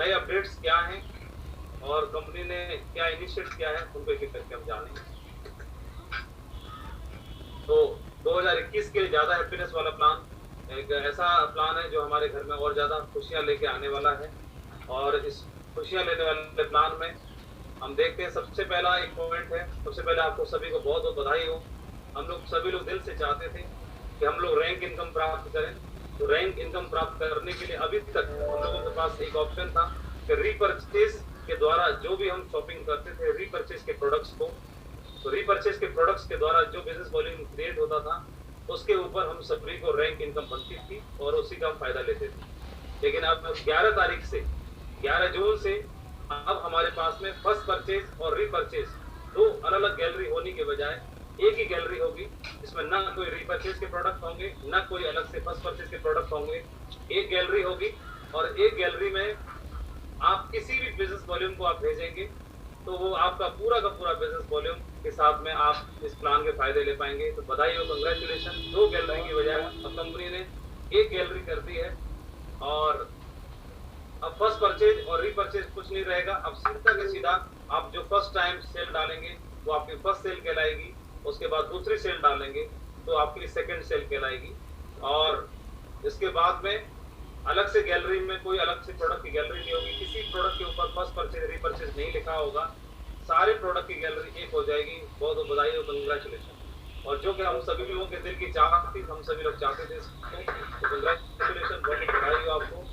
नए अपडेट्स क्या हैं और कंपनी ने क्या इनिशिएट किया है, उनको एक एक करके हम जानेंगे। तो 2021 के लिए ज़्यादा हैप्पीनेस वाला प्लान एक ऐसा प्लान है जो हमारे घर में और ज़्यादा खुशियाँ लेके आने वाला है। और इस खुशियाँ लेने वाले प्लान में हम देखते हैं, सबसे पहला एक पॉइंट है। सबसे पहले आपको सभी को बहुत बहुत बधाई हो। हम लोग सभी लोग दिल से चाहते थे कि हम लोग रैंक इनकम प्राप्त करें। तो रैंक इनकम प्राप्त करने के लिए अभी तक हम लोगों के पास एक ऑप्शन था कि रीपरचेज के द्वारा जो भी हम शॉपिंग करते थे रीपरचेज के प्रोडक्ट्स को, तो रीपरचेज के प्रोडक्ट्स के द्वारा जो बिजनेस वॉल्यूम क्रिएट होता था उसके ऊपर हम सभी को रैंक इनकम बनती थी और उसी का हम फायदा लेते थे। लेकिन अब 11 तारीख से 11 जून से अब हमारे पास में फर्स्ट परचेज और रीपरचेज दो अलग अलग गैलरी होने के बजाय एक ही गैलरी होगी, जिसमें ना कोई रीपरचेज के प्रोडक्ट होंगे ना कोई अलग से फर्स्ट परचेज के प्रोडक्ट होंगे। एक गैलरी होगी और एक गैलरी में आप किसी भी बिजनेस वॉल्यूम को आप भेजेंगे तो वो आपका पूरा का पूरा बिजनेस वॉल्यूम के साथ में आप इस प्लान के फायदे ले पाएंगे। तो बधाई हो, कंग्रेचुलेशन। दो गैलरी की बजाय अब कंपनी ने एक गैलरी कर दी है और अब फर्स्ट परचेज और रीपरचेज कुछ नहीं रहेगा। अब सीधा के सीधा आप जो फर्स्ट टाइम सेल डालेंगे वो आपकी फर्स्ट सेल कहलाएगी, उसके बाद दूसरी सेल डालेंगे तो आपकी सेकंड सेल कहलाएगी। और इसके बाद में अलग से गैलरी में कोई अलग से प्रोडक्ट की गैलरी नहीं होगी, किसी प्रोडक्ट के ऊपर फर्स्ट परचेज रीपरचेज नहीं लिखा होगा, सारे प्रोडक्ट की गैलरी एक हो जाएगी। बहुत बहुत बधाई हो, कंग्रेचुलेशन। और जो कि हम सभी लोगों के दिल की चाहत थी, हम सभी लोग चाहते थे इसको, तो कंग्रेचुलेशन, बहुत बधाई हो आपको।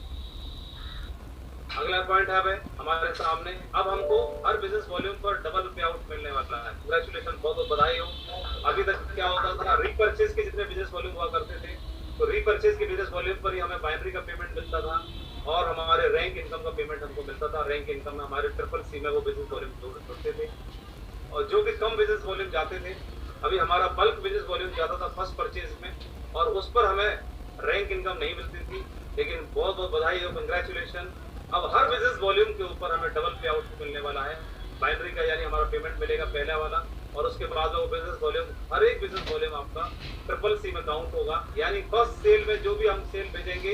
अगला पॉइंट है हमारे सामने, अब हमको हर बिजनेस वॉल्यूम पर डबल पे आउट मिलने वाला है। कंग्रेचुलेशन, बहुत बहुत बधाई हो। अभी तक क्या होता था, रीपरचेज के जितने बिजनेस वॉल्यूम हुआ करते थे तो रीपरचेज के बिजनेस वॉल्यूम पर ही हमें बाइनरी का पेमेंट मिलता था और हमारे रैंक इनकम का पेमेंट हमको मिलता था। रैंक इनकम में हमारे ट्रिपल सी में वो बिजनेस वॉल्यूम जुड़ते थे और जो कि कम बिजनेस वॉल्यूम जाते थे, अभी हमारा बल्क बिजनेस वॉल्यूम जाता था फर्स्ट परचेज में और उस पर हमें रैंक इनकम नहीं मिलती थी। लेकिन बहुत बहुत बधाई हो, कंग्रेचुलेशन। अब हर बिजनेस वॉल्यूम के ऊपर हमें डबल पे आउट मिलने वाला है बाइनरी का, यानी हमारा पेमेंट मिलेगा पहला वाला और उसके बाद वो बिजनेस वॉल्यूम, हर एक बिजनेस वॉल्यूम आपका ट्रिपल सी में काउंट होगा। यानी फर्स्ट सेल में जो भी हम सेल भेजेंगे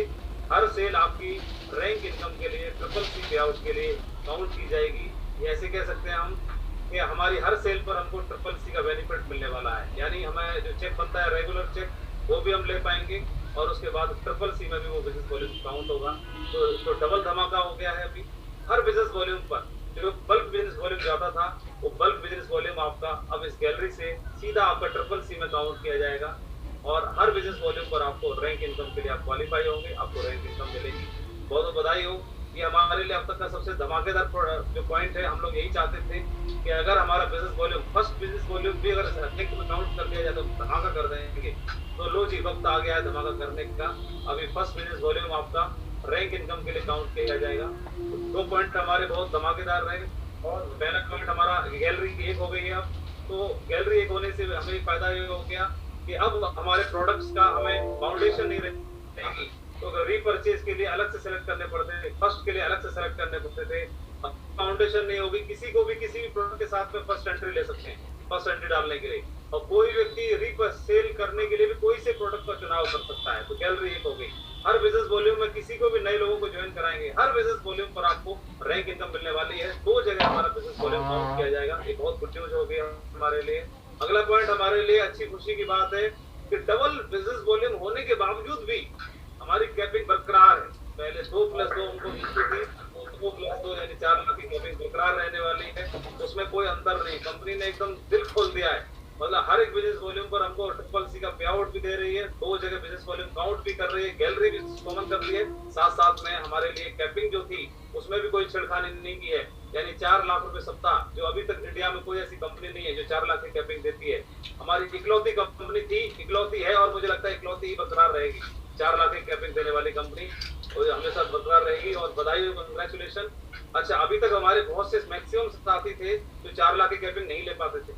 हर सेल आपकी रैंक इनकम के लिए ट्रिपल सी पे आउट के लिए काउंट की जाएगी। ये ऐसे कह सकते हैं हम कि हमारी हर सेल पर हमको ट्रिपल सी का बेनिफिट मिलने वाला है। यानी हमें जो चेक बनता है रेगुलर चेक वो भी हम ले पाएंगे और उसके बाद ट्रिपल सी में भी वो बिजनेस वॉल्यूम काउंट होगा। तो डबल धमाका हो गया है। अभी हर बिजनेस वॉल्यूम पर जो बल्क बिजनेस वॉल्यूम जाता था वो बल्क बिजनेस वॉल्यूम आपका अब इस गैलरी से सीधा आपका ट्रिपल सी में काउंट किया जाएगा और हर बिजनेस वॉल्यूम पर आपको रैंक इनकम के लिए आप क्वालिफाई होंगे, आपको रैंक इनकम मिलेगी। बहुत बहुत बधाई हो। ये हमारे लिए अब तक का सबसे धमाकेदार जो पॉइंट है। हम लोग यही चाहते थे कि अगर हमारा business volume first business volume भी अगर नेक्स्ट में काउंट कर दिया जाए तो धमाका कर देंगे। तो लो जी, वक्त आ गया है धमाका करने का। अभी फर्स्ट बिजनेस वॉल्यूम आपका रैंक इनकम के लिए काउंट किया जाएगा। दो पॉइंट हमारे बहुत धमाकेदार रहे और पहला पॉइंट हमारा गैलरी एक हो गई है। अब तो गैलरी एक होने से हमें फायदा ये हो गया कि अब हमारे प्रोडक्ट्स का हमें फाउंडेशन नहीं रहेगी। तो रीपरचेज के लिए अलग से सेलेक्ट करने पड़ते थे, फर्स्ट के लिए अलग से सेलेक्ट करने पड़ते थे। फाउंडेशन नहीं होगी, किसी को भी किसी भी प्रोडक्ट के साथ में फर्स्ट एंट्री ले सकते हैं, फर्स्ट एंट्री डालने के लिए। और कोई व्यक्ति रीसेल करने के लिए भी कोई से प्रोडक्ट का चुनाव कर सकता है। तो गैलरी एक हो गई। हर बिजनेस वॉल्यूम में किसी को भी नए लोगों को ज्वाइन कराएंगे, हर बिजनेस वॉल्यूम पर आपको रैंक इनकम मिलने वाली है। दो जगह हमारा बिजनेस वॉल्यूम काउंट किया जाएगा। ये बहुत गुड न्यूज हो गया हमारे लिए। अगला पॉइंट हमारे लिए अच्छी खुशी की बात है कि डबल बिजनेस वॉल्यूम होने के बावजूद भी हमारी कैपिंग बरकरार है। पहले 2+2 उनको मिलती थी, 2+2 यानी 4 लाख की कैपिंग बरकरार रहने वाली है। उसमें कोई अंतर नहीं, कंपनी ने एकदम दिल खोल दिया है। मतलब हर एक बिजनेस वॉल्यूम पर हमको ट्रिपल सी का पे आउट भी दे रही है, दो जगह बिजनेस वॉल्यूम काउंट भी कर रही है, गैलरी भी कॉमन कर रही है। साथ साथ में हमारे लिए कैपिंग जो थी उसमें भी कोई छेड़खानी नहीं की है। यानी 4 लाख रुपए सप्ताह, जो अभी तक इंडिया में कोई ऐसी कंपनी नहीं है जो 4 लाख की कैपिंग देती है। हमारी इकलौती कंपनी थी, इकलौती है और मुझे लगता है इकलौती ही बरकरार रहेगी। 4 लाख की कैपिंग देने वाली कंपनी और हमेशा बरकरार रहेगी। और बधाई हो, कंग्रेचुलेशन। अच्छा, अभी तक हमारे बहुत से मैक्सिमम साथी थे जो 4 लाख की कैपिंग नहीं ले पाते थे,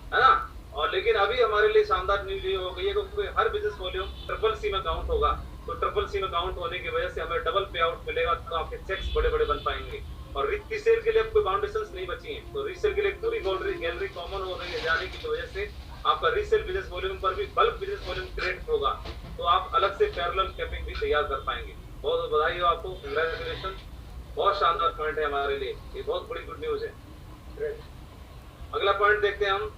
है ना। और लेकिन अभी हमारे लिए शानदार न्यूज ये हो गई है क्योंकि हर बिजनेस वॉल्यूम ट्रिपल सी में काउंट होगा। तो ट्रिपल सी में काउंट होने की वजह से हमें डबल पे आउट मिलेगा। तो आपके चेक्स बड़े बड़े बन पाएंगे और रीसेल के लिए अब कोई बाउंडेशंस नहीं बची हैं। तो रीसेल के लिए पूरी गैलरी कॉमन हो रही है जाने की वजह से आपका रीसेल बिजनेस वॉल्यूम पर भी बल्क बिजनेस वॉल्यूम क्रिएट होगा। तो आप अलग से पैरेलल कैपिंग भी तैयार कर पाएंगे। बहुत बहुत बधाई हो आपको, कंग्रेचुलेशन। बहुत शानदार पॉइंट है हमारे लिए, ये बहुत बड़ी गुड न्यूज है। अगला पॉइंट देखते हैं हम।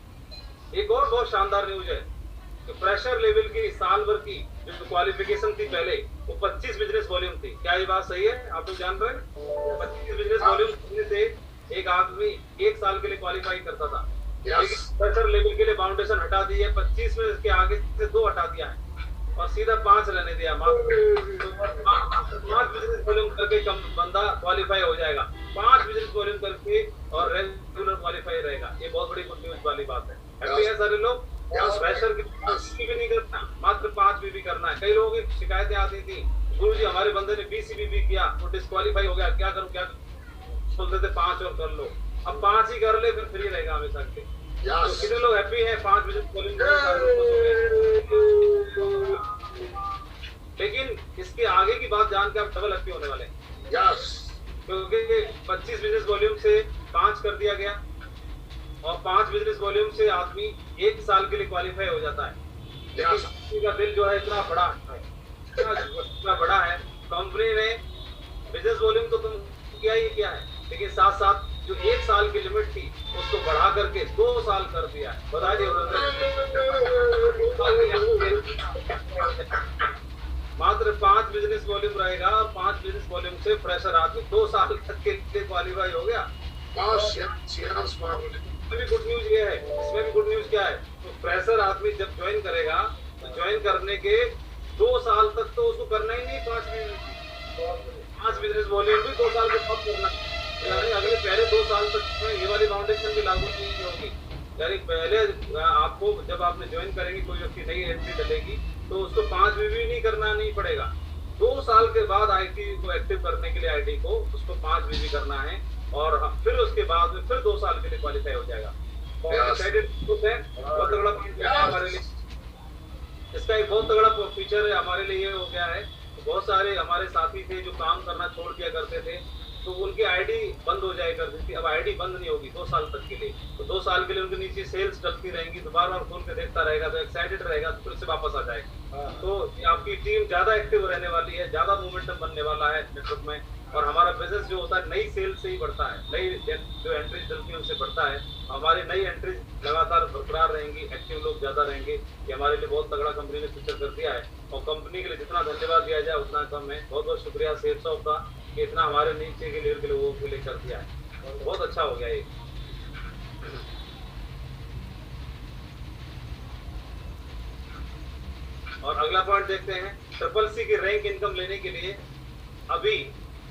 एक और बहुत शानदार न्यूज है कि फ्रेशर लेवल की साल भर की जो क्वालिफिकेशन थी पहले, वो 25 बिजनेस वॉल्यूम थी। क्या ये बात सही है? आप लोग जान रहे हैं 25 बिजनेस वॉल्यूम से एक आदमी एक साल के लिए क्वालिफाई करता था। लेकिन फ्रेशर लेवल के लिए बाउंडेशन हटा दी है, 25 में इसके आगे से 2 हटा दिया है और सीधा 5 रहने दिया। 5 बिजनेस वॉल्यूम करके कम बंदा क्वालिफाई हो जाएगा, 5 बिजनेस वॉल्यूम करके और रेगुलर क्वालिफाई रहेगा। ये बहुत बड़ी गुड न्यूज वाली बात है। हैप्पी है सारे लोग? फ्रेशर की भी नहीं करना, मात्र 5 बीबी करना है। कई लोगों की शिकायतें आती थी, गुरुजी हमारे बंदे ने 20 बीबी किया तो डिस्क्वालीफाई हो गया, क्या करूं क्या बोलते थे 5 और कर लो। अब 5 ही कर ले, फिर फ्री रहेगा हमेशा के। तो कितने लोग हैप्पी हैं? 5 बिजनेस वॉल्यूम। लेकिन इसके आगे की बात जान के आप डबल हैप्पी होने वाले हैं, क्योंकि 25 बिजनेस वॉल्यूम से 5 कर दिया गया और 5 बिजनेस वॉल्यूम से आदमी 1 साल के लिए क्वालिफाई हो जाता है। लेकिन किसी का दिल जो है इतना बड़ा है, इतना बड़ा है, कंपनी ने बिजनेस वॉल्यूम तो तुम किया ही क्या है, लेकिन साथ साथ जो 1 साल की लिमिट थी उसको बढ़ा करके 2 साल कर दिया है। बता दिए मात्र 5 बिजनेस वॉल्यूम रहेगा और 5 बिजनेस वॉल्यूम से फ्रेशर आदमी 2 साल तक के लिए क्वालिफाई हो गया। भी गुड न्यूज ये है, इसमें भी गुड न्यूज क्या है, तो फ्रेशर आदमी जब ज्वाइन करेगा तो ज्वाइन करने के 2 साल तक तो उसको करना ही नहीं 5 बिजनेस वॉल्यूम भी 2 साल के बाद करना, यानी अगले पहले 2 साल तक ये वाली फाउंडेशन भी लागू नहीं होगी। यानी पहले आपको जब आपने ज्वाइन करेंगे, कोई व्यक्ति नई एंट्री डलेगी तो उसको 5 बीबी नहीं करना नहीं पड़ेगा। 2 साल के बाद आईटी को एक्टिव करने के लिए आईटी को उसको 5 बीबी करना है और फिर उसके बाद में फिर 2 साल के लिए क्वालिफाई हो जाएगा। बहुत तगड़ा हमारे लिए, इसका एक बहुत तगड़ा फीचर है हमारे लिए ये हो गया है। बहुत सारे हमारे साथी थे जो काम करना छोड़ दिया करते थे, तो उनकी आईडी बंद हो जाया करती थी। अब आईडी बंद नहीं होगी 2 साल तक के लिए, तो 2 साल के लिए उनके नीचे सेल्स डलती रहेंगी, तो बार बार खोल के देखता रहेगा, तो एक्साइटेड रहेगा, तो फिर से वापस आ जाएगा। तो आपकी टीम ज्यादा एक्टिव रहने वाली है, ज्यादा मोमेंटम बनने वाला है नेटवर्क में, और हमारा बिजनेस जो होता है नई सेल से ही बढ़ता है, नई जो एंट्रीज चलती है उनसे बढ़ता है। हमारी नई एंट्रीज लगातार बरकरार रहेंगी, एक्टिव लोग ज्यादा रहेंगे। ये हमारे लिए बहुत तगड़ा कंपनी ने फीचर कर दिया है और कंपनी के लिए जितना धन्यवाद दिया जाए उतना कम है। बहुत बहुत शुक्रिया सेल्स ऑफ का कि इतना हमारे नीचे के लेवल के लोगों के लिए कर दिया है, बहुत अच्छा हो गया ये। और अगला पॉइंट देखते हैं, ट्रिपल सी की रैंक इनकम लेने के लिए अभी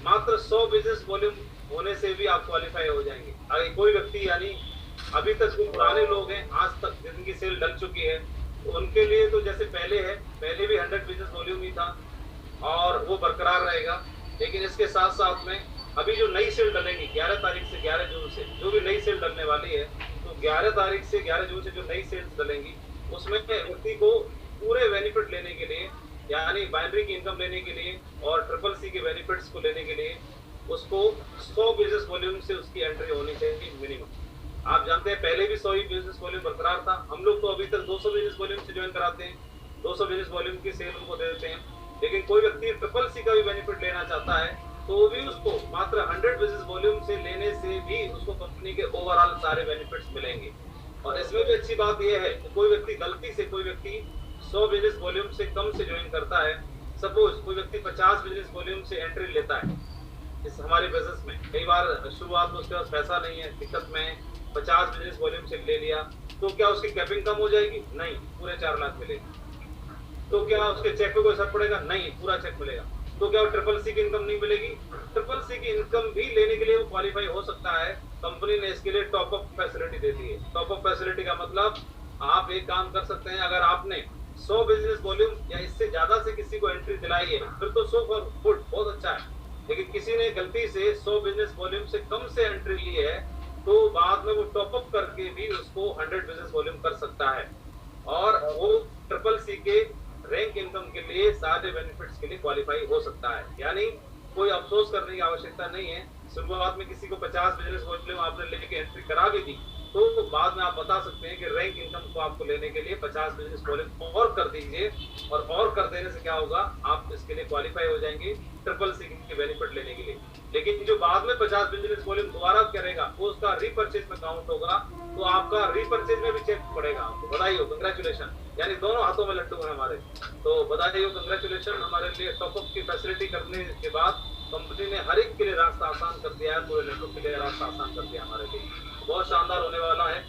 मात्र 100 बिजनेस वॉल्यूम होने से भी आप क्वालिफाई हो जाएंगे। अगर कोई व्यक्ति यानी अभी तक जो पुराने लोग हैं, आज तक जिनकी सेल डल चुकी है, उनके लिए तो जैसे पहले है, पहले भी 100 बिजनेस वॉल्यूम ही था और वो बरकरार रहेगा। लेकिन इसके साथ साथ में अभी जो नई सेल डलेंगी 11 तारीख से 11 जून से जो भी नई सेल डलने वाली है, तो 11 तारीख से 11 जून से जो नई सेल्स डलेंगी उसमें व्यक्ति को पूरे बेनिफिट लेने के लिए, यानी बाइनरी की इनकम लेने के लिए और ट्रिपल सी के बेनिफिट्स को लेने के लिए उसको 100 बिजनेस वॉल्यूम से उसकी एंट्री होनी चाहिए मिनिमम। आप जानते हैं पहले भी 100 ही बिजनेस वॉल्यूम बरकरार था, हम लोग तो अभी तक 200 बिजनेस वॉल्यूम से ज्वाइन कराते हैं, 200 बिजनेस वॉल्यूम की सेल उनको देते हैं। लेकिन कोई व्यक्ति ट्रिपल सी का भी बेनिफिट लेना चाहता है तो भी उसको मात्र 100 बिजनेस वॉल्यूम से लेने से भी उसको कंपनी के ओवरऑल सारे बेनिफिट्स मिलेंगे। और इसमें भी अच्छी बात यह है कि कोई व्यक्ति गलती से 100 बिजनेस वॉल्यूम से कम से ज्वाइन करता है, सपोज कोई व्यक्ति 50 बिजनेस वॉल्यूम से एंट्री लेता है इस हमारे बिजनेस में, कई बार शुरुआत में उसके पास पैसा नहीं है, दिक्कत में है, 50 बिजनेस वॉल्यूम से ले लिया, तो क्या उसकी कैपिंग कम हो जाएगी? नहीं, पूरे 4 लाख मिलेगी। तो क्या उसके चेक पे कोई असर पड़ेगा? नहीं, पूरा चेक मिलेगा। तो क्या वो ट्रिपल सी की इनकम नहीं मिलेगी? ट्रिपल सी की इनकम भी लेने के लिए वो क्वालिफाई हो सकता है। कंपनी ने इसके लिए टॉप अप फैसिलिटी दे दी है। टॉप अप फैसिलिटी का मतलब आप एक काम कर सकते हैं, अगर आपने 100 बिजनेस वॉल्यूम या इससे ज्यादा से किसी को एंट्री दिलाई है फिर तो सो फॉर गुड, बहुत अच्छा है। लेकिन किसी ने गलती से 100 बिजनेस वॉल्यूम से कम से एंट्री ली है तो बाद में वो टॉप अप करके भी उसको 100 बिजनेस वॉल्यूम कर सकता है और वो ट्रिपल सी के रैंक इनकम के लिए सारे बेनिफिट्स के लिए क्वालिफाई हो सकता है। यानी कोई अफसोस करने की आवश्यकता नहीं है। शुरुआत में किसी को 50 बिजनेस वॉल्यूम आपने लेके एंट्री करा भी दी तो बाद में आप बता सकते हैं कि रैंक इनकम को आपको लेने के लिए 50 बिजनेस वॉल्यूम और कर दीजिए, और कर देने से क्या होगा, आप इसके लिए क्वालिफाई हो जाएंगे ट्रिपल सी के बेनिफिट लेने के लिए। लेकिन जो बाद में 50 बिजनेस वॉल्यूम दोबारा करेगा वो उसका रीपर्चेज में काउंट होगा, तो आपका रीपर्चेज में भी चेक पड़ेगा आपको। बधाई हो, कंग्रेचुलेशन। यानी दोनों हाथों में लड्डू है हमारे, तो बधाई हो, कंग्रेचुलेशन। हमारे लिए टॉपअप की फैसिलिटी करने के बाद कंपनी ने हर एक के लिए रास्ता आसान कर दिया है, पूरे नेटवर्क के लिए रास्ता आसान कर दिया हमारे लिए। बहुत शानदार होने वाला है।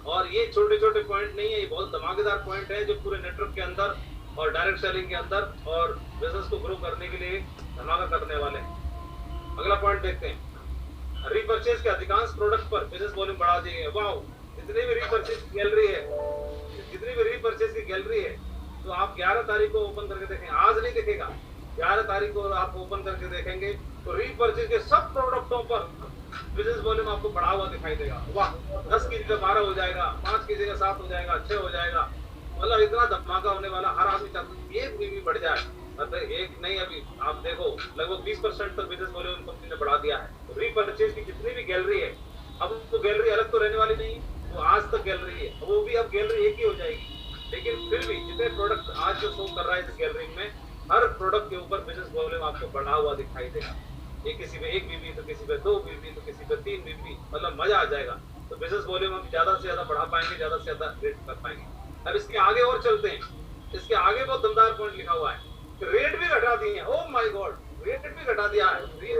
और ये छोटे छोटे पॉइंट नहीं है, ये बहुत धमाकेदार पॉइंट है जो पूरे नेटवर्क के अंदर और डायरेक्ट सेलिंग के अंदर और बिजनेस को ग्रो करने के लिए धमाका करने वाले हैं। अगला पॉइंट देखते हैं, रीपर्चेज के अधिकांश प्रोडक्ट पर बिजनेस वॉल्यूम बढ़ा दिए गए। वाओ, जितनी भी रीपर्चेज की गैलरी है, जितनी भी रीपर्चेज की गैलरी है, तो आप 11 तारीख को ओपन करके देखें, आज नहीं दिखेगा, 11 तारीख को आप ओपन करके देखेंगे तो रीपर्चेज के सब प्रोडक्टों पर बिजनेस वॉल्यूम आपको बढ़ा हुआ दिखाई देगा। वाह, 10 की जगह 12 हो जाएगा, 5 की जगह 7 हो जाएगा, 6 हो जाएगा। मतलब इतना धमाका होने वाला, हर आदमी चाहता है एक भी बढ़ जाए। मतलब एक नहीं, अभी आप देखो लगभग 20% तक बिजनेस वॉल्यूम कंपनी ने बढ़ा दिया है। तो रीपर्चेज की जितनी भी गैलरी है, अब तो गैलरी अलग तो रहने वाली नहीं, तो आज तक गैलरी है, वो भी अब गैलरी एक ही हो जाएगी। लेकिन फिर भी जितने प्रोडक्ट आज जो शो कर रहा है इस गैलरी में, हर प्रोडक्ट के ऊपर बिजनेस वॉल्यूम आपको बढ़ा हुआ दिखाई देगा। ये किसी पे 1 बीबी, तो किसी पे 2 बीबी, तो किसी पे 3 बीबी, मतलब मजा आ जाएगा। तो बिजनेस वॉल्यूम हम ज्यादा से ज्यादा बढ़ा पाएंगे, ज्यादा से ज्यादा रेट कर पाएंगे। अब इसके आगे और चलते हैं, इसके आगे बहुत दमदार पॉइंट लिखा हुआ है, रेट भी घटा दिए हैं। ओह माय गॉड, रेट भी घटा दिया है। जितने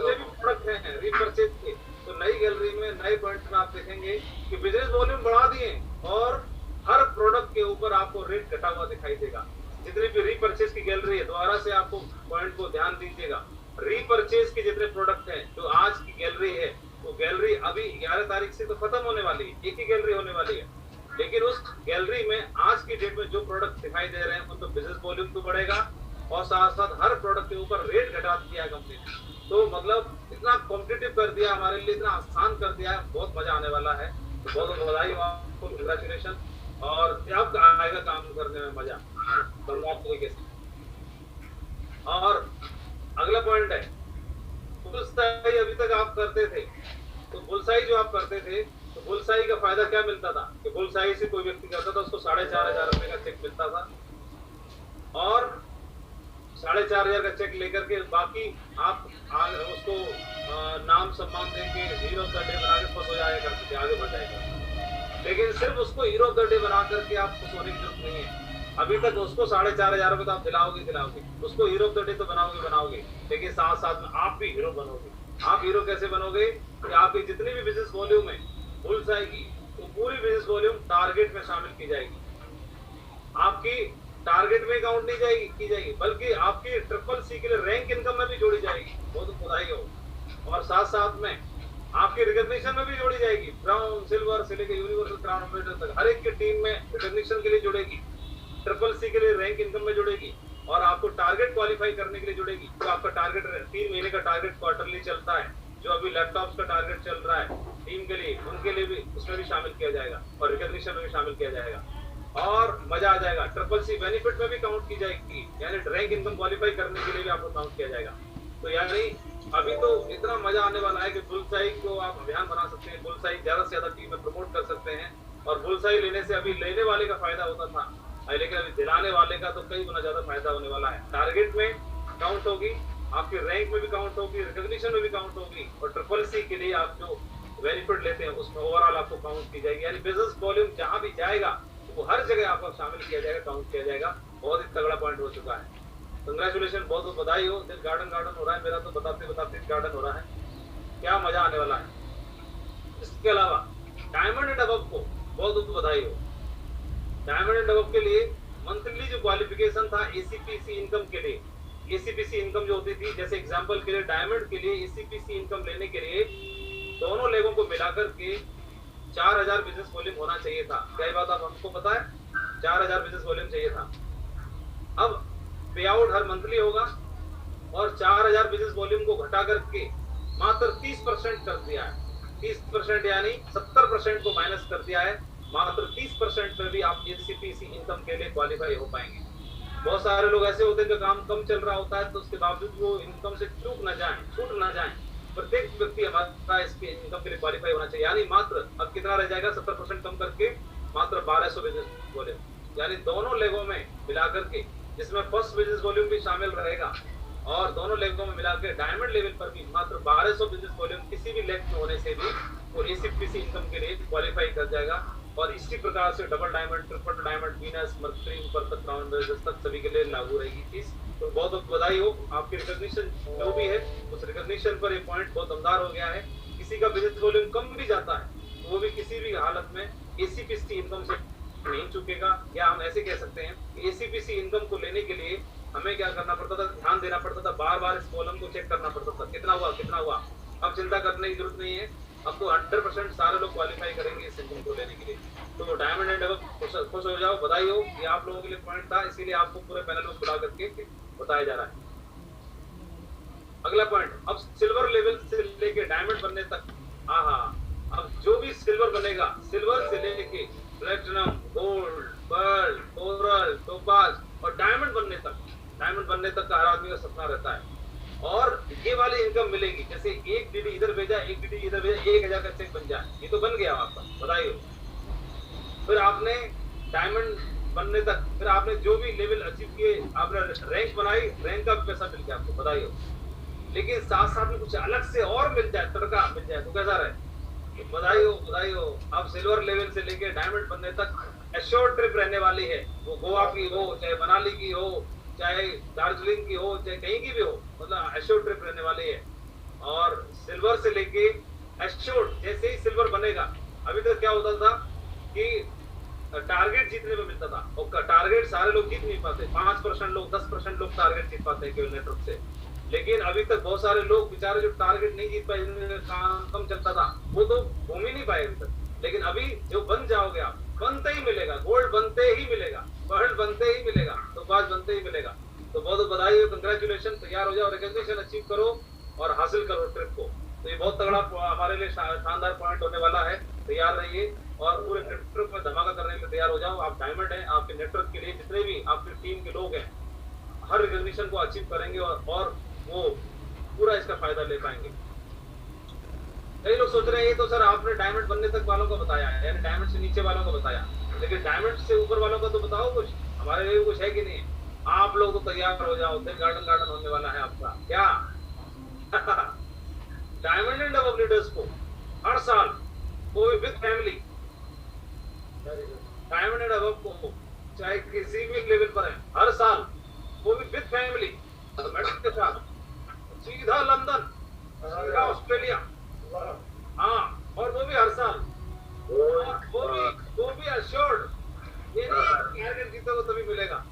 भी प्रोडक्ट हैं रीपर्चेज के, तो नई गैलरी में नए पॉइंट में आप देखेंगे कि बिजनेस वॉल्यूम बढ़ा दिए और हर प्रोडक्ट के ऊपर आपको रेट घटा हुआ दिखाई देगा। जितनी भी रीपर्चेज की गैलरी है, दोबारा से आपको पॉइंट को ध्यान दीजिएगा, रीपर्चेज के जितने प्रोडक्ट हैं जो आज की गैलरी है, वो गैलरी अभी 11 तारीख से तो खत्म होने वाली है, एक ही गैलरी होने वाली है। लेकिन उस गैलरी में आज की डेट में जो प्रोडक्ट दिखाई दे रहे हैं उन तो बिजनेस वॉल्यूम तो बढ़ेगा और साथ साथ हर प्रोडक्ट के ऊपर रेट घटा दिया कंपनी ने। तो मतलब इतना कॉम्पिटिटिव कर दिया हमारे लिए, इतना आसान कर दिया है, बहुत मजा आने वाला है। तो बहुत बहुत बधाई हो आपको, कंग्रेचुलेशन। और अब आएगा काम करने में मजा बंगाल तरीके से। और अगला पॉइंट है, बुलसाई अभी तक आप करते थे, तो बुलसाई जो आप करते थे, तो बुलसाई का फायदा क्या मिलता था कि बुलसाई से कोई व्यक्ति करता था उसको 4,500 रुपए का चेक मिलता था, और 4,500 का चेक लेकर के बाकी आप उसको नाम सम्मान देके हीरो ऑफ द डे बना के खुश हो जाया करते थे, आगे बढ़ जाएगा। लेकिन सिर्फ उसको हीरो ऑफ द डे बना करके आप खुश होने की जरूरत नहीं है। अभी तक उसको 4,500 रुपए तो आप दिलाओगे, उसको हीरो ऑफ द डे तो बनाओगे, लेकिन साथ साथ में आप भी हीरो बनोगे। आप हीरो कैसे बनोगे कि आपकी जितनी भी बिजनेस वॉल्यूम है बुलसाई की, वो पूरी बिजनेस वॉल्यूम टारगेट में शामिल की जाएगी। आपकी टारगेट में काउंट नहीं की जाएगी, बल्कि आपकी ट्रिपल सी के लिए रैंक इनकम में भी जोड़ी जाएगी। बहुत बधाई हो। और साथ साथ में आपकी रिकॉग्निशन में भी जोड़ी जाएगी, ब्राउन, सिल्वर से लेकर यूनिवर्सल क्राउन एम्बेसडर तक हर एक की टीम में रिकॉग्निशन के लिए जुड़ेगी, ट्रिपल सी के लिए रैंक इनकम में जुड़ेगी, और आपको टारगेट क्वालिफाई करने के लिए जुड़ेगी। तो आपका टारगेट 3 महीने का टारगेट क्वार्टरली चलता है, जो अभी लैपटॉप्स का टारगेट चल रहा है टीम के लिए, उनके लिए भी उसमें भी शामिल किया जाएगा और रिकॉग्निशन में भी शामिल किया जाएगा। और मजा आ जाएगा, ट्रिपल सी बेनिफिट में भी काउंट की जाएगी, यानी रैंक इनकम क्वालिफाई करने के लिए भी आपको काउंट किया जाएगा। तो यानी अभी तो इतना मजा आने वाला है कि बुलसाई को आप अभियान बना सकते हैं, बुलसाई ज्यादा से ज्यादा टीम में प्रमोट कर सकते हैं। और बुलसाई लेने से अभी लेने वाले का फायदा होता था, लेकिन अभी दिलाने वाले का तो कई गुना ज्यादा फायदा होने वाला है। टारगेट में काउंट होगी, आपकी रैंक में भी काउंट होगी, रिकॉग्निशन में भी काउंट होगी, और ट्रिपल सी के लिए आप जो बेनिफिट लेते हैं उसमें ओवरऑल आपको काउंट की जाएगी। यानी बिजनेस वॉल्यूम जहां भी जाएगा वो हर जगह आपको शामिल किया जाएगा, काउंट किया जाएगा। बहुत ही तगड़ा पॉइंट हो चुका है। कंग्रेचुलेशन, बहुत बहुत बधाई हो। दिल गार्डन हो रहा है मेरा, तो बताते बताते गार्डन हो रहा है, क्या मजा आने वाला है। इसके अलावा डायमंड एंड अबव को बहुत बहुत बधाई हो। डायमंड एंड अबव के लिए मंथली जो क्वालिफिकेशन था एसीपीसी इनकम के लिए, एसीपीसी इनकम जो होती थी, जैसे एग्जांपल के लिए डायमंड के लिए एसीपीसी इनकम लेने के लिए दोनों लेगों को मिलाकर के 4,000 बिजनेस वॉल्यूम होना चाहिए था। क्या बात आप हमको पता है? 4,000 बिजनेस वॉल्यूम चाहिए था। अब पे आउट हर मंथली होगा और 4,000 बिजनेस वॉल्यूम को घटा करके मात्र 30% कर दिया है। 30% यानी 70% को माइनस कर दिया है, मात्र 30% पे भी आप एसीपीसी इनकम के लिए क्वालिफाई हो पाएंगे। बहुत सारे लोग ऐसे होते हैं जो काम कम चल रहा होता है, तो उसके बावजूद वो इनकम से छूट ना जाए। प्रत्येक व्यक्ति हमारा इसके इनकम के लिए क्वालिफाई होना चाहिए। यानी मात्र अब कितना रह जाएगा, 70% कम करके मात्र 1,200 बिजनेस वॉल्यूम, यानी दोनों लेगों में मिलाकर के, जिसमें फर्स्ट बिजनेस वॉल्यूम भी शामिल रहेगा और दोनों लेगों में मिला के डायमंड लेवल पर भी मात्र 1200 बिजनेस वॉल्यूम किसी भी लेग में होने से भी वो एसीपीसी इनकम के लिए क्वालिफाई कर जाएगा। और इसी प्रकार से double diamond, triple diamond, Venus, mercury, ऊपर तक क्राउन तक सभी के लिए लागू रहेगी चीज। तो बहुत बहुत बधाई हो, आपकी रिकॉग्निशन जो भी है उस रिकॉग्निशन पर ये पॉइंट बहुत दमदार हो गया है। किसी का बिजनेस वॉल्यूम कम भी जाता है तो वो भी किसी भी हालत में एसीपीसी इनकम से नहीं चुकेगा। या हम ऐसे कह सकते हैं कि एसीपीसी इनकम को लेने के लिए हमें क्या करना पड़ता था, ध्यान देना पड़ता था, बार बार इस कॉलम को चेक करना पड़ता था, कितना हुआ कितना हुआ। अब चिंता करने की जरूरत नहीं है, अब तो 100% सारे लोग क्वालिफाई करेंगे इस इनकम को लेने के लिए। तो डायमंड एंड अब खुश हो जाओ, बधाई हो, ये आप लोगों के लिए पॉइंट था, इसीलिए आपको पूरे पैनल में बुला करके बताया जा रहा है। अगला पॉइंट, अब सिल्वर लेवल से लेके डायमंड बनने तक, अब जो भी सिल्वर बनेगा, सिल्वर से लेके platinum, gold, pearl, coral, topaz और डायमंड बनने तक का हर आदमी का सपना रहता है। और ये वाली इनकम मिलेगी, जैसे एक डीडी इधर भेजा, एक डीडी इधर भेजा, 1000 का चेक बन जाए, ये तो बन गया आपका, बधाई हो। फिर आपने डायमंड बनने तक, फिर आपने जो भी लेवल अचीव किए, आपने रैंक बनाई, रैंक का पैसा मिल गया आपको, बधाई हो। लेकिन साथ साथ में कुछ अलग से और मिल जाए, तड़का मिल जाए, तो कैसा रहे, बधाई हो, बधाई हो। अब सिल्वर लेवल से लेके डायमंड बनने तक एश्योर्ड ट्रिप रहने वाली है, वो गोवा की हो, चाहे मनाली की हो, चाहे दार्जिलिंग की हो, चाहे कहीं की भी हो, मतलब एश्योर्ड ट्रिप रहने वाली है। और सिल्वर से लेके एश्योर्ड, जैसे ही सिल्वर बनेगा, अभी तक क्या होता था कि टारगेट जीतने में मिलता था, और टारगेट सारे लोग जीत नहीं पाते, 5% लोग, 10% लोग टारगेट जीत पाते हैं केवल नेटवर्क से। लेकिन अभी तक बहुत सारे लोग बेचारे जो टारगेट नहीं जीत पाए, काम कम चलता था, वो तो घूम ही नहीं पाए अभी तक। लेकिन अभी जो बन जाओगे आप, बनते ही मिलेगा, गोल्ड बनते ही मिलेगा, पर्ल बनते ही मिलेगा, तो बाज बनते ही मिलेगा। तो बहुत बधाई हो, कंग्रेचुलेशन, तैयार हो जाओ, रिकॉग्निशन अचीव करो और हासिल करो ट्रिप को। तो ये बहुत तगड़ा हमारे लिए शानदार पॉइंट होने वाला है, तैयार रहिए और पूरे ट्रिप में धमाका करने के लिए तैयार हो जाओ। आप डायमंड हैं, आपके नेटवर्क के लिए जितने भी आपकी टीम के लोग हैं, हर रिकॉग्निशन को अचीव करेंगे और वो पूरा इसका फायदा ले पाएंगे। कई लोग सोच रहे हैं ये तो सर आपने डायमंड बनने तक वालों को बताया है, यानी डायमंड से नीचे वालों को बताया, लेकिन डायमंड से ऊपर वालों का तो बताओ कुछ, हमारे लिए कुछ है कि नहीं। आप लोग तो तैयार हो जाओ, गार्डन होने वाला है आपका क्या। डायमंड एंड अबव लीडर्स को हर साल कोई with family, diamond and above को चाहे किसी भी लेवल पर है, हर साल वो भी विद फैमिली के साथ सीधा लंदन, सीधा ऑस्ट्रेलिया, हाँ, और वो भी हर साल, वो भी अश्योर्ड, ये नहीं टारगेट जीतोगे तभी मिलेगा।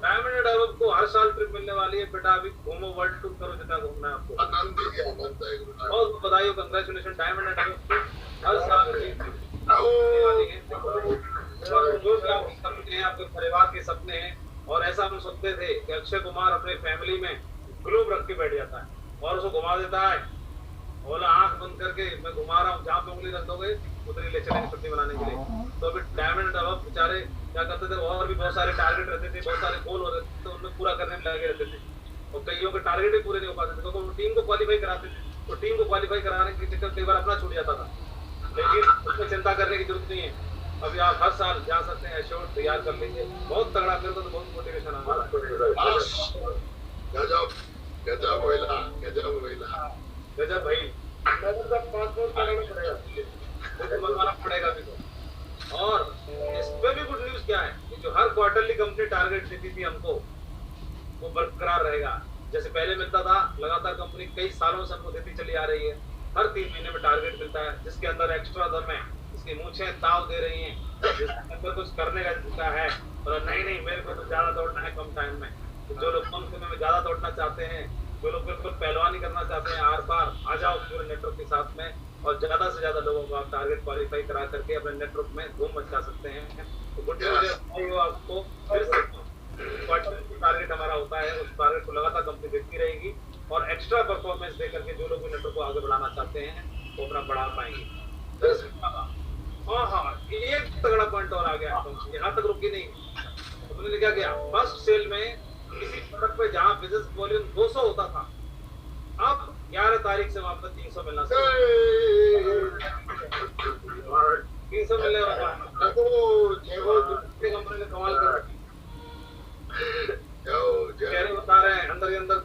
डायमंड एंड अबव को हर साल ट्रिप मिलने वाली है बेटा, अभी घूमो, वर्ल्ड टूर करो, जितना घूमना है आपको। बहुत बधाई हो, कंग्रेचुलेशन, डायमंड एंड अबव को हर साल मिलने वाली है। जो भी आपके सपने हैं, आपके परिवार के सपने हैं, और ऐसा हम सोचते थे कि अक्षय कुमार अपने फैमिली में ग्लोब रख के बैठ जाता है और उसको घुमा देता है, बोला आंख बंद करके मैं घुमा रहा हूँ, जहाँ पे उंगली रख दोगे उतनी ले चलेंगे छुट्टी बनाने के लिए। तो अभी डायमंड अबव बेचारे क्या करते थे, और भी बहुत सारे टारगेट रहते थे, बहुत सारे गोल होते थे, तो उनमें पूरा करने में लगे रहते थे, और कईयों के टारगेट भी पूरे नहीं हो पाते थे, क्योंकि वो टीम को क्वालिफाई कराते थे, तो टीम को क्वालिफाई कराने के चक्कर कई बार अपना छूट जाता था। लेकिन उसमें चिंता करने की जरूरत नहीं है, अभी आप हर साल जा सकते हैं, एश्योर्ड तैयार कर लीजिए, बहुत तगड़ा कर दो तो बहुत मोटिवेशन आता है। गजब भाई, पासपोर्ट मंगवाना पड़ेगा अभी तो। और इसमें भी गुड न्यूज क्या है कि जो हर क्वार्टरली कंपनी टारगेट देती थी हमको, वो बरकरार रहेगा। जैसे पहले मिलता था, लगातार कंपनी कई सालों से हमको देती चली आ रही है, हर 3 महीने में टारगेट मिलता है, जिसके अंदर एक्स्ट्रा दम है, इसकी मूंछें ताव दे रही हैं, जिसके अंदर कुछ करने का है, और नहीं मेरे को तो ज्यादा दौड़ना है कम टाइम में। तो जो लोग कम समय में ज्यादा दौड़ना चाहते हैं, जो लोग बिल्कुल पहलवानी करना चाहते हैं, आर पार आ जाओ पूरे नेटवर्क के साथ में, और ज्यादा से ज्यादा लोगों को आप टारगेट क्वालिफाई करा करके अपने नेटवर्क में धूम मचा सकते हैं। तो गुड न्यूज़ आपको फिर से क्वार्टरली टारगेट हमारा होता है, उस टारगेट को लगातार कंपनी देखती रहेगी, और एक्स्ट्रा परफॉर्मेंस देकर के जो लोग नेटवर्क को आगे बढ़ाना चाहते हैं वो अपना बढ़ा पाएंगे। हाँ, एक तगड़ा पॉइंट और आ गया, यहाँ तक रुकी नहीं, उन्होंने क्या किया, फर्स्ट सेल में किसी प्रोडक्ट पे जहाँ बिजनेस वॉल्यूम 200 होता था, अब 11 तारीख से वहां पर 300 मिलना, 300 मिलने वाला कंपनी ने कमाल कर रखी। बता रहे हैं अंदर के अंदर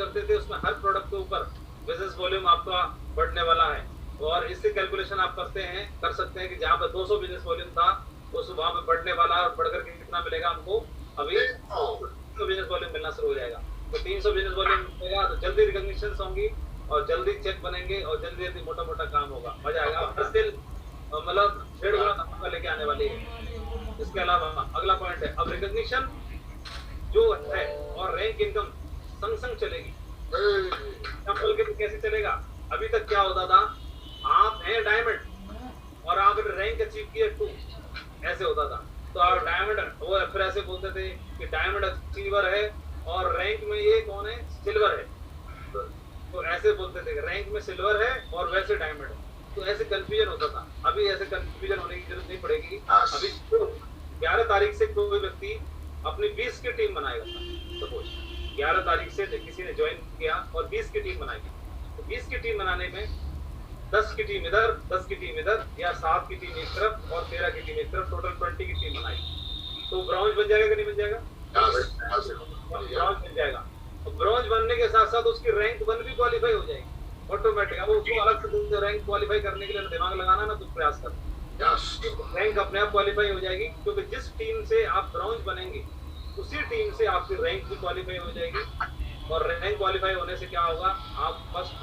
करते थे उसमें हर प्रोडक्ट के ऊपर बिजनेस वॉल्यूम आपका बढ़ने वाला है। और इससे कैलकुलेशन आप कर सकते हैं कि जहाँ पर 200 बिजनेस वॉल्यूम था उस वहाँ पे बढ़ने वाला है और बढ़कर के कितना मिलेगा हमको, अभी 300 बिजनेस वॉल्यूम मिलना शुरू हो जाएगा। तो 300 बिजनेस वॉल्यूम मिलेगा तो जल्दी रिकॉग्निशन होंगी और जल्दी चेक बनेंगे और जल्दी जल्दी मोटा मोटा काम होगा, मजा आएगा। हर सेल मतलब 1.5 गुना नफा लेके आने वाली है। इसके अलावा अगला पॉइंट है, अब रिकॉग्निशन जो है और रैंक इनकम संग संग चलेगी। एग्जाम्पल के कैसे चलेगा, अभी तक क्या होता था, आप हैं डायमंड और आपने रैंक अचीव किया 2, ऐसे होता था। तो आप डायमंड, वो फिर ऐसे बोलते थे कि डायमंड अचीवर है और रैंक में ये कौन है, सिल्वर है। तो ऐसे बोलते थे रैंक में सिल्वर है और वैसे डायमंड है। तो ऐसे कंफ्यूजन होता था। अभी ऐसे कंफ्यूजन होने की जरूरत नहीं पड़ेगी। अभी 11 तारीख से कोई व्यक्ति अपनी 20 की टीम बनाएगा, सपोज 11 तारीख से किसी ने ज्वाइन किया और 20 की टीम बनाएगी। तो 20 की टीम बनाने में 10 की टीम इधर, 10 की टीम इधर, या 7 की टीम एक तरफ और 13 की टीम एक तरफ, टोटल 20 की टीम बनाएगी। तो ब्रॉन्ज बन जाएगा कि नहीं बन जाएगा? ब्रॉन्ज बन जाएगा। तो ब्रॉन्ज बनने के साथ साथ उसकी रैंक 1 भी क्वालिफाई हो जाएगी ऑटोमेटिक। अब उसको अलग से रैंक क्वालिफाई करने के लिए दिमाग लगाना ना, तो प्रयास कर, रैंक अपने आप क्वालिफाई हो जाएगी। क्योंकि जिस टीम से आप ब्रॉन्ज बनेंगे उसी टीम से आपकी रैंक भी क्वालिफाई हो जाएगी। और रैंक क्वालिफाई होने से क्या होगा, आप फर्स्ट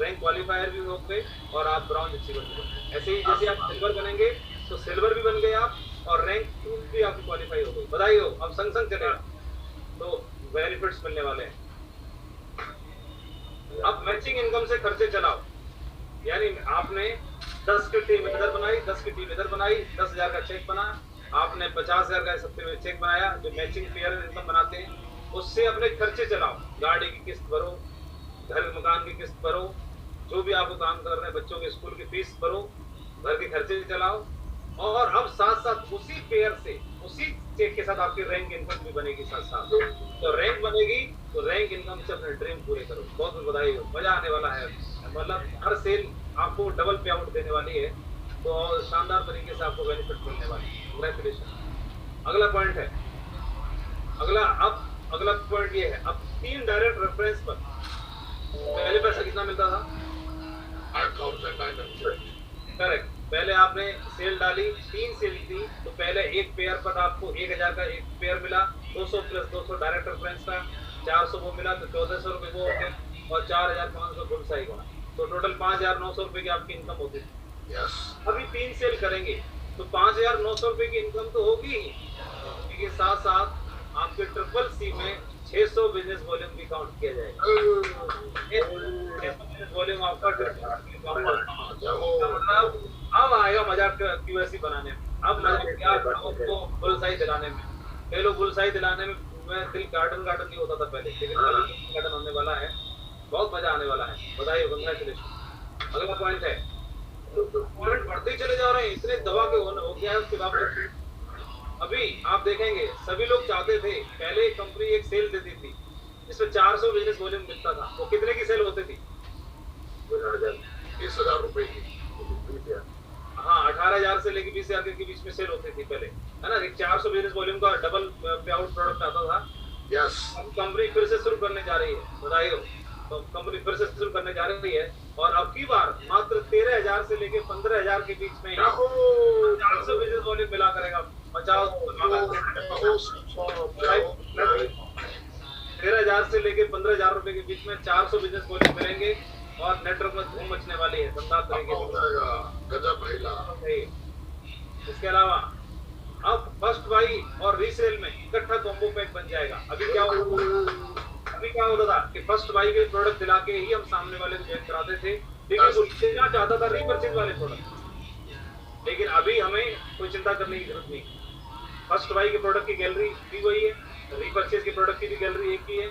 रैंक क्वालिफायर भी होंगे और आप ब्रॉन्ज अचीवर भी होंगे। ऐसे ही जैसे आप सिल्वर बनेंगे तो सिल्वर भी बन गए आप और रैंक 2 भी आपकी क्वालिफाई हो गई। बधाई हो, अब संग संग चलेगा तो बेनिफिट्स मिलने वाले हैं। अब मैचिंग इनकम से खर्चे चलाओ, यानी आपने 10 की टीम इधर बनाई, 10 की टीम इधर बनाई, 10,000 का चेक बना, आपने 50,000 का सप्ते में चेक बनाया, जो मैचिंग पेयर इनकम बनाते हैं, उससे अपने खर्चे चलाओ। गाड़ी की किस्त भरो, घर मकान की किस्त भरो, जो भी आपको काम कर रहे हैं, बच्चों के स्कूल की फीस भरो, घर के खर्चे चलाओ। और अब साथ साथ उसी पेयर से, उसी चेक के साथ आपकी रैंक इनकम भी बनेगी साथ साथ। तो रैंक बनेगी तो रैंक इनकम से अपने ड्रीम पूरे करो। बहुत बहुत बधाई हो, मजा आने वाला है। मतलब हर सेल आपको डबल पे आउट देने वाली है, तो शानदार तरीके से आपको बेनिफिट मिलने वाली है। कांग्रेचुलेशन। अगला पॉइंट है, अगला पॉइंट ये है, अब 3 डायरेक्ट रेफरेंस पर पहले पैसा कितना मिलता था? 8,900। करेक्ट। पहले आपने सेल डाली, 3 सेल थी, तो पहले एक पेयर पर आपको 1,000 का एक पेयर मिला, 200 प्लस 200 डायरेक्ट रेफरेंस का, 400 वो मिला, तो 1,400 रुपए वो होते और 4,500 गुलसाई का, तो टोटल 5,900 रुपए की आपकी इनकम होती थी। अभी 3 सेल करेंगे तो 5,900 रुपए की इनकम तो होगी ही, लेकिन साथ साथ आपके ट्रिपल सी में 600 बिजनेस वॉल्यूम भी काउंट किया जाएगा। बिजनेस वॉल्यूम आपका मतलब अब आएगा मजा क्यूएससी बनाने में। अब मजा क्या आपको बुलसाई दिलाने में। कई लोग बुलसाई दिलाने में दिल गार्डन नहीं होता था पहले, लेकिन गार्डन होने वाला है, बहुत मजा आने वाला है। बधाई हो, कांग्रेचुलेशन। अगला पॉइंट है, पॉइंट बढ़ते ही चले जा रहे हैं, इतने दवा के हो गया है उसके बाद। अभी आप देखेंगे सभी लोग चाहते थे, पहले कंपनी एक सेल देती थी जिसमें 400 बिजनेस वॉल्यूम मिलता था। वो कितने की सेल होती थी? 20,000 रुपए की। हाँ, 18,000 से लेकर 20,000 के बीच में सेल होती थी पहले, है ना। एक 400 बिजनेस वॉल्यूम का डबल पे आउट प्रोडक्ट आता था। अब कंपनी फिर से शुरू करने जा रही है, बधाई हो। तो कंपनी फिर से शुरू करने जा रही है और अब की बार मात्र 13,000 से लेकर 15,000 के बीच में 400 बिजनेस वॉल्यूम मिला करेगा। बचाओ, 13,000 से लेकर 15,000 रुपए के बीच में 400 बिजनेस वॉल्यूम मिलेंगे और नेटवर्क में धूम मचने वाली है शानदार तरीके से। इसके अलावा अब फर्स्ट बाई और रीसेल में इकट्ठा कॉम्बो पैक बन जाएगा। अभी क्या होता था कि फर्स्ट बाई के प्रोडक्ट दिला के ही हम सामने वाले को ज्वाइन कराते थे, लेकिन वो लेना चाहता था रीपरचेज वाले प्रोडक्ट। लेकिन अभी हमें कोई चिंता करने की जरूरत नहीं। फर्स्ट बाई के प्रोडक्ट की गैलरी भी वही है, रीपरचेज के प्रोडक्ट की भी गैलरी एक ही है।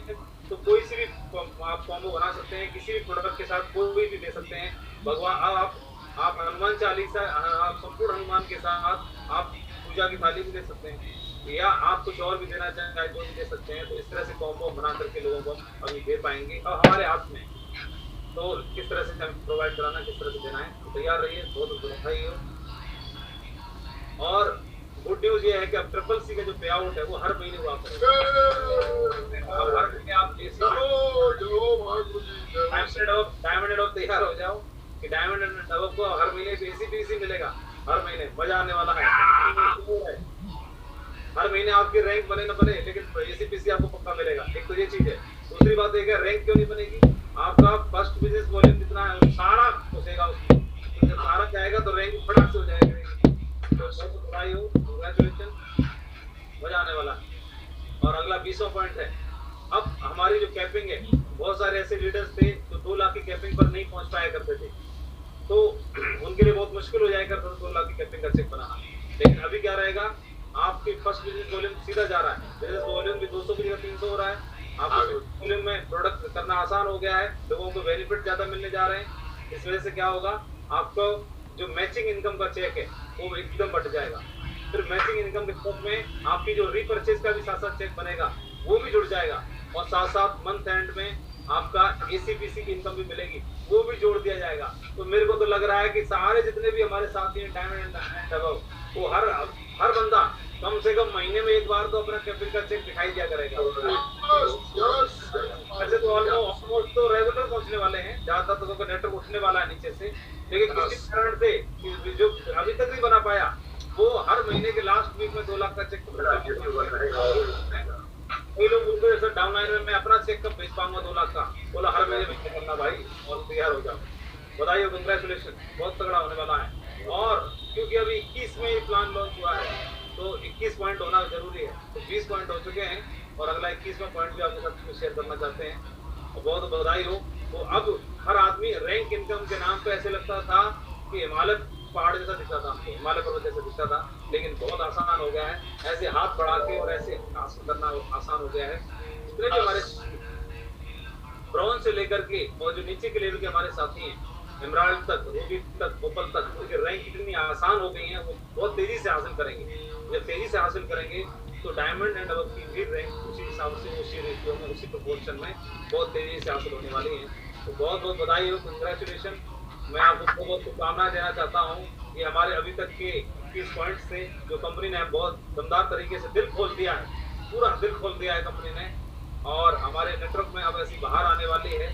तो कोई सी भी आप कॉम्बो बना सकते हैं, किसी भी प्रोडक्ट के साथ कोई भी दे सकते हैं। भगवान आप हनुमान चालीसा, आप संपूर्ण हनुमान के साथ आप पूजा की थाली भी दे सकते हैं, या आप कुछ और भी देना चाहें तो भी दे सकते हैं। तो इस तरह से कॉम्बो बना करके लोगों को अभी दे पाएंगे और हमारे हाथ में। तो किस तरह से हमें प्रोवाइड कराना, किस तरह से देना है, तो तैयार रहिए। बहुत बधाई हो। और गुड न्यूज ये है कि अब ट्रिपल सी का जो पे आउट है वो हर महीने हुआ करेगा। अब हर महीने आप डायमंड ऑफ तैयार हो जाओ कि डायमंड एंड डबल को हर महीने एसीपीसी मिलेगा, हर महीने मजा आने वाला है। हर महीने आपकी रैंक बने ना बने, लेकिन एसीपीसी आपको पक्का मिलेगा। एक तो ये चीज है। दूसरी बात है कि रैंक क्यों नहीं बनेगी, आपका फर्स्ट बिजनेस वॉल्यूम जितना है वो सारा घुसेगा उसमें, जब सारा जाएगा तो रैंक फटाक से हो जाएगा। तो बहुत बधाई हो, कांग्रेचुलेशन, मजा आने वाला है। और अगला 20वां पॉइंट है। अब हमारी जो कैपिंग है, बहुत सारे ऐसे लीडर्स थे जो 2 लाख की कैपिंग पर नहीं पहुंच पाया करते थे, तो उनके लिए बहुत मुश्किल हो जाया करता था 2 लाख की कैपिंग का चेक बनाना। लेकिन अभी क्या रहेगा, आपकी फर्स्ट बिजनेस वॉल्यूम सीधा जा रहा है, बिजनेस वॉल्यूम भी 200 की जगह 300 हो रहा है। आपके वॉल्यूम में प्रोडक्ट करना आसान हो गया है, लोगों को बेनिफिट ज्यादा मिलने जा रहे हैं। इस वजह से क्या होगा, आपको जो मैचिंग इनकम का चेक है वो एकदम बढ़ जाएगा। फिर मैचिंग इनकम के साथ में आपकी जो रीपरचेज का भी साथ साथ चेक बनेगा वो भी जुड़ जाएगा, और साथ साथ मंथ एंड में आपका एसीपीसी की इनकम भी मिलेगी, वो भी जोड़ दिया जाएगा। तो मेरे को तो लग रहा है कि सारे जितने भी हमारे साथी हैं डायमंड एंड अबव, वो हर बंदा कम से कम महीने में एक बार तो अपना कैपिटल का चेक दिखाई दिया करेगा। वैसे तो ऑलमोस्ट तो रेगुलर पहुंचने वाले हैं, ज्यादातर तो नेटवर्क उठने वाला है नीचे से, लेकिन किसी कारण से जो अभी तक नहीं बना पाया वो हर महीने के लास्ट वीक में 2 लाख का चेक कई लोग उनको जैसे डाउन लाइन में मैं अपना चेक कब भेज पाऊंगा 2 लाख का, बोला हर महीने भेज करना भाई और तैयार हो जाओ। बधाई हो, कंग्रेचुलेशन, बहुत तगड़ा होने वाला है। और क्योंकि अभी 21 में ये प्लान लॉन्च हुआ है तो 21 पॉइंट होना जरूरी है, तो 20 पॉइंट हो चुके हैं और अगला 21वां पॉइंट भी आपके साथ शेयर करना चाहते हैं, और बहुत बधाई हो। तो अब हर आदमी रैंक इनकम के नाम पे ऐसे लगता था कि हिमालय पहाड़ जैसा दिखता था हमको, हिमालय पर्वत जैसा दिखता था, लेकिन बहुत आसान हो गया है। ऐसे हाथ बढ़ा के और ऐसे हासिल करना आसान हो गया है। जितने भी हमारे ब्रॉन्ज से लेकर के और जो नीचे के लेवल के हमारे साथी हैं, एमराल्ड तक, रूबी तक, ओपल तक, उनकी रैंक इतनी आसान हो गई है, वो बहुत तेजी से हासिल करेंगे। जब तेजी से हासिल करेंगे तो डायमंड एंड अबव की भी रैंक उसी हिसाब से, उसी रेशियो में, उसी प्रोपोर्शन में बहुत तेजी से हासिल होने वाली है। तो बहुत बहुत बधाई हो, कंग्रेचुलेशन। मैं आपको बहुत शुभकामनाएं देना चाहता हूँ कि हमारे अभी तक के 21 पॉइंट से जो कंपनी ने बहुत दमदार तरीके से दिल खोल दिया है, पूरा दिल खोल दिया है कंपनी ने, और हमारे नेटवर्क में अब ऐसी बाहर आने वाली है।